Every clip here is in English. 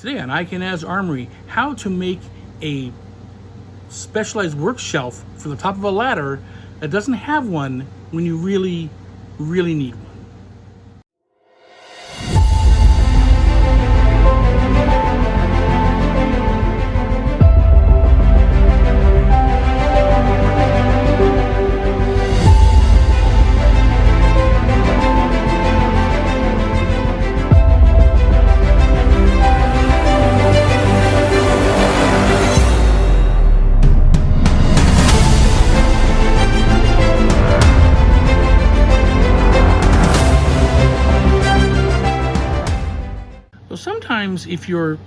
Today on Can Haz Armory, how to make a specialized work shelf for the top of a ladder that doesn't have one when you really need one. Sometimes if you're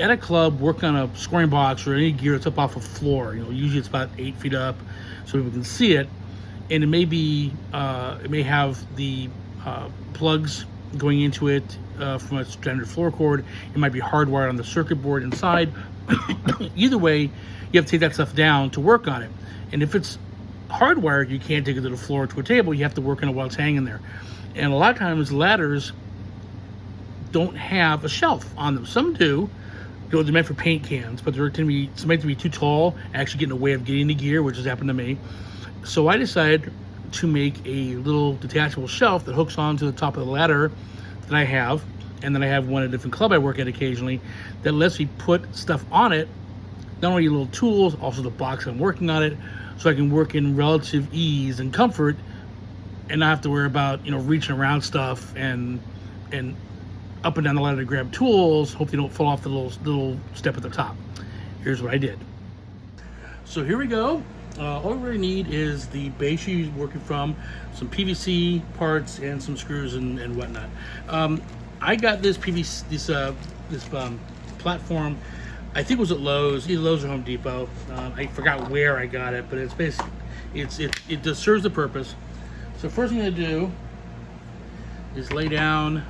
at a club working on a scoring box or any gear that's up off a floor, usually it's about 8 feet up so people can see it, and it may be it may have the plugs going into it from a standard floor cord. It might be hardwired on the circuit board inside. Either way, you have to take that stuff down to work on it. And if it's hardwired, you can't take it to the floor to a table. You have to work on it while it's hanging there. And a lot of times ladders don't have a shelf on them. Some do. They're meant for paint cans, but they're meant to be too tall, actually get in the way of getting the gear, which has happened to me. So I decided to make a little detachable shelf that hooks onto the top of the ladder that I have, and then I have one at a different club I work at occasionally that lets me put stuff on it, not only little tools, also the box I'm working on it, so I can work in relative ease and comfort and not have to worry about reaching around stuff and up and down the ladder to grab tools. Hope they don't fall off the little step at the top. Here's what I did. So here we go. All we really need is the base you're working from, some PVC parts, and some screws and whatnot. I got this platform. I think it was at Lowe's, either Lowe's or Home Depot. I forgot where I got it, but it's basically it just serves the purpose. So first thing I'm gonna do is lay down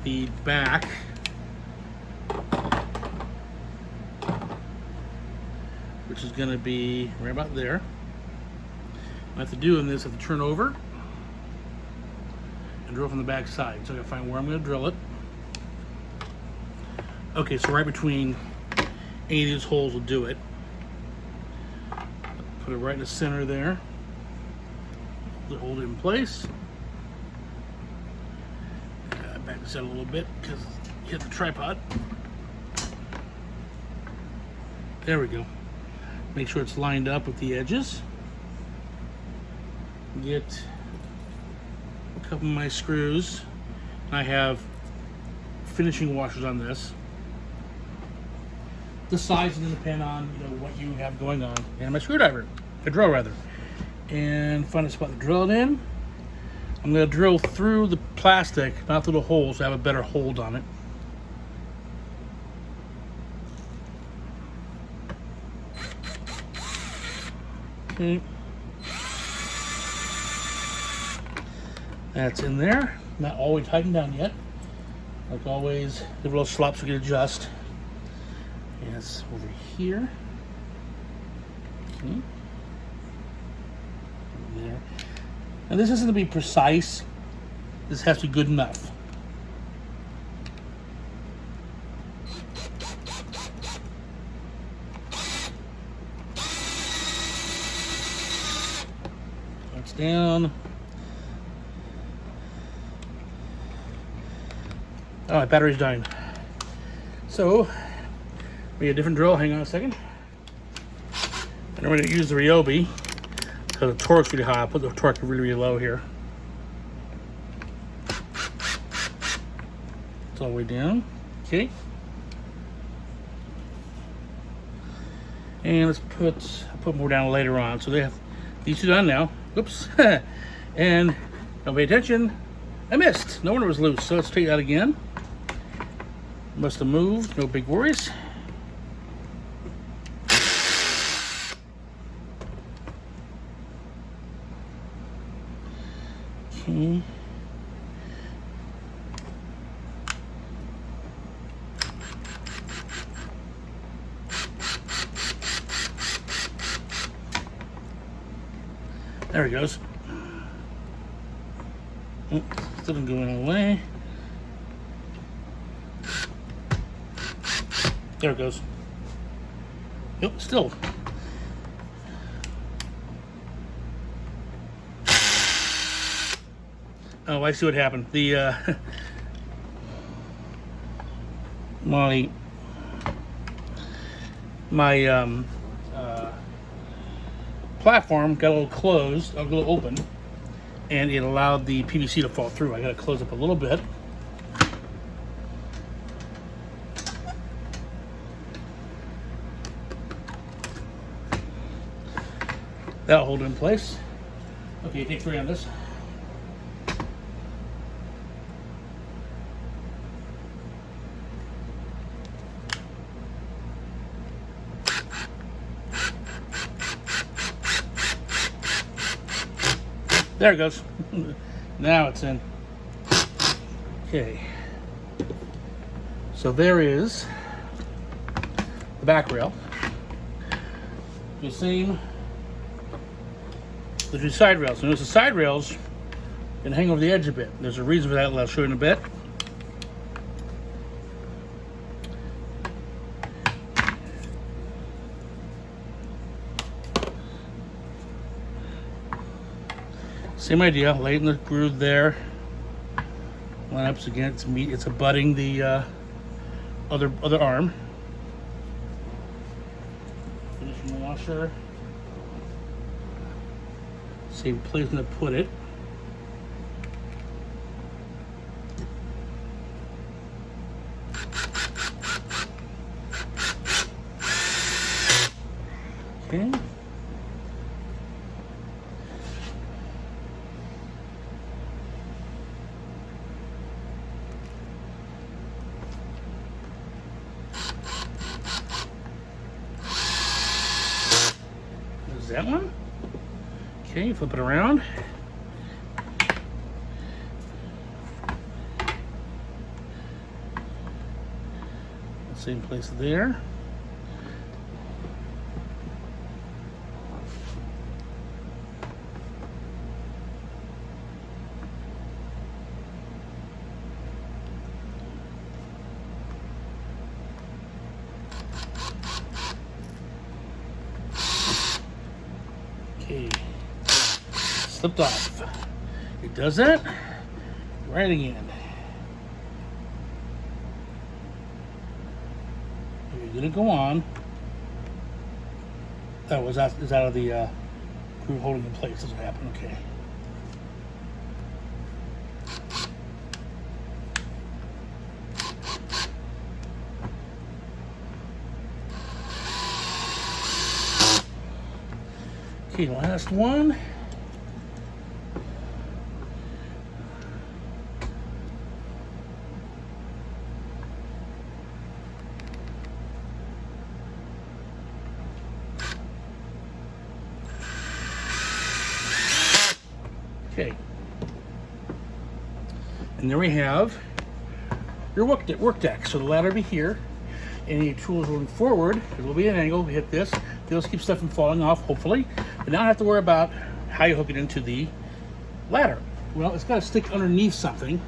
the back, which is going to be right about there. What I have to do in this, I have to turn over and drill from the back side. So I gotta find where I'm going to drill it. Okay, so right between any of these holes will do it. Put it right in the center there. Hold it in place. Back this out a little bit because you hit the tripod. There we go. Make sure it's lined up with the edges. Get a couple of my screws. I have finishing washers on this. The size is going to depend on what you have going on, and my screwdriver, a drill rather, and find a spot to drill it in. I'm going to drill through the plastic, not through the holes, so I have a better hold on it. Okay. That's in there. Not all the way tightened down yet. Like always, the little slops we can adjust. And it's over here. Okay. There. And this isn't to be precise. This has to be good enough. That's down. Oh, my battery's dying. So, we need a different drill. Hang on a second. And we're going to use the Ryobi because the torque's really high. I'll put the torque really low here. It's all the way down. Okay. And let's put more down later on. So they have these two done now. Oops. And don't pay attention. I missed. No wonder it was loose. So let's take that again. Must have moved. No big worries. Okay. There it goes. Oh, still didn't go in all the way. There it goes. Yep, still. Oh, I see what happened. The my platform got a little closed, a little open, and it allowed the PVC to fall through. I got to close up a little bit. That'll hold it in place. Okay, take 3 on this. There it goes. Now it's in. Okay. So there is the back rail. The same. The 2 side rails. Notice the side rails can hang over the edge a bit. There's a reason for that. I'll show you in a bit. Same idea, lay it in the groove there. Line up again, it's abutting the other arm. Finishing washer. Same place I'm gonna put it. Okay. That one. Okay, flip it around. Same place there. Okay, slipped off. It does that. Right again. You're gonna go on. That was out of the groove holding in place. That's what happened. Okay. Okay, last one. Okay. And there we have your work deck. So the ladder will be here. Any tools rolling forward, there will be an angle. We hit this. Those keep stuff from falling off, hopefully. But now I have to worry about how you hook it into the ladder. Well, it's got to stick underneath something.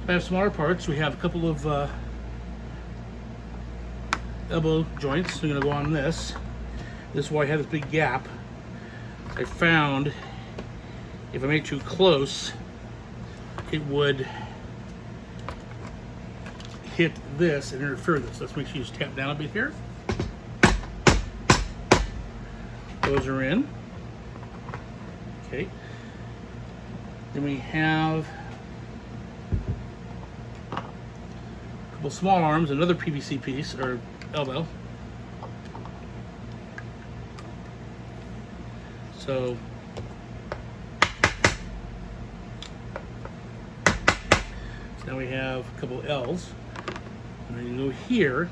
I have smaller parts. We have a couple of elbow joints. They're going to go on this. This is why I have this big gap. I found if I make it too close, it would hit this and interfere with this. Let's make sure you just tap down a bit here. Those are in. Okay. Then we have a couple small arms, another PVC piece or elbow. So now we have a couple L's. And then you go here,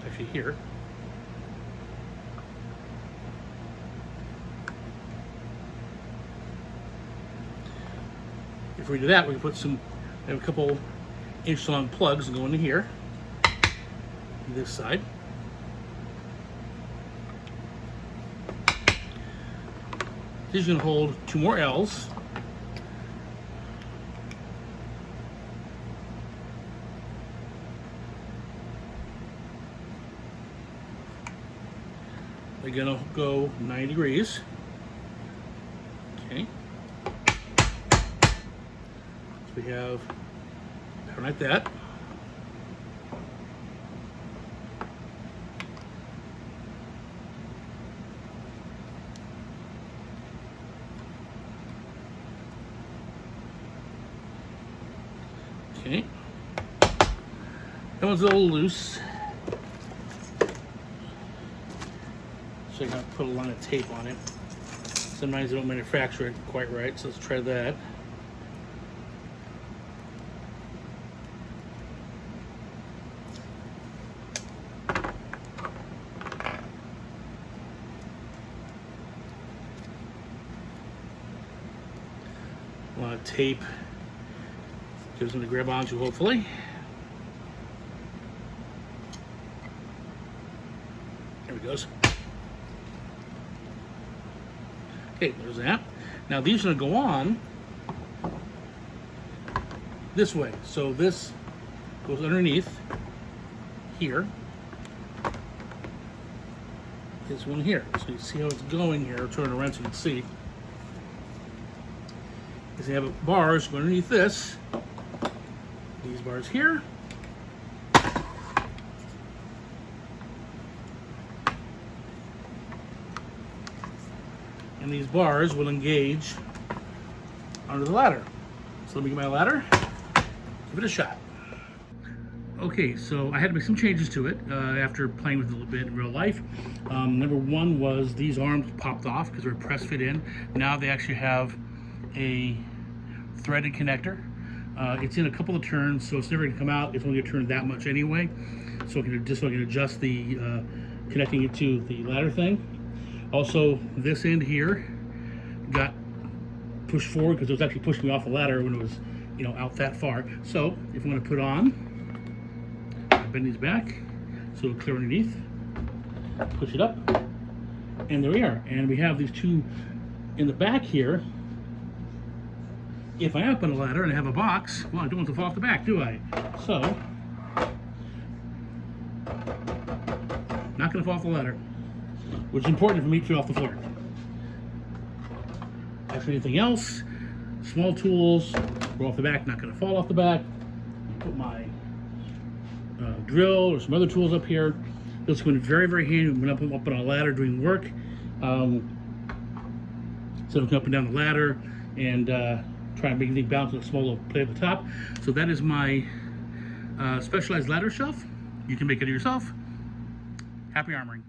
actually here. If we do that, we can put have a couple inch long plugs and go into here, this side. These are going to hold 2 more L's. They're gonna go 90 degrees. Okay. So we have pattern like that. Okay. That one's a little loose. So you have to put a line of tape on it. Sometimes they don't manufacture it quite right, so let's try that. A lot of tape gives them to grab onto, hopefully. There it goes. Okay, there's that. Now these are going to go on this way. So this goes underneath here. This one here. So you see how it's going here. I'll turn it around so you can see. Is they have bars go underneath this. These bars here. And these bars will engage under the ladder. So let me get my ladder, give it a shot. Okay, so I had to make some changes to it after playing with it a little bit in real life. Number one was these arms popped off because they were press fit in. Now they actually have a threaded connector. It's in a couple of turns, so it's never going to come out. It's only going to turn that much anyway. So I can adjust the connecting it to the ladder thing. Also, this end here got pushed forward because it was actually pushing me off the ladder when it was, out that far. So if I'm going to put on, bend these back so it'll clear underneath, push it up, and there we are. And we have these two in the back here. If I am up on a ladder and I have a box, well, I don't want to fall off the back, do I? So, not going to fall off the ladder, which is important for me to fall off the floor. After anything else, small tools, go off the back, not going to fall off the back. Put my drill or some other tools up here. This one very, very handy when I'm up on a ladder doing work. So I'm up and down the ladder and try and make anything bounce with a small little plate at the top. So that is my specialized ladder shelf. You can make it yourself. Happy armoring.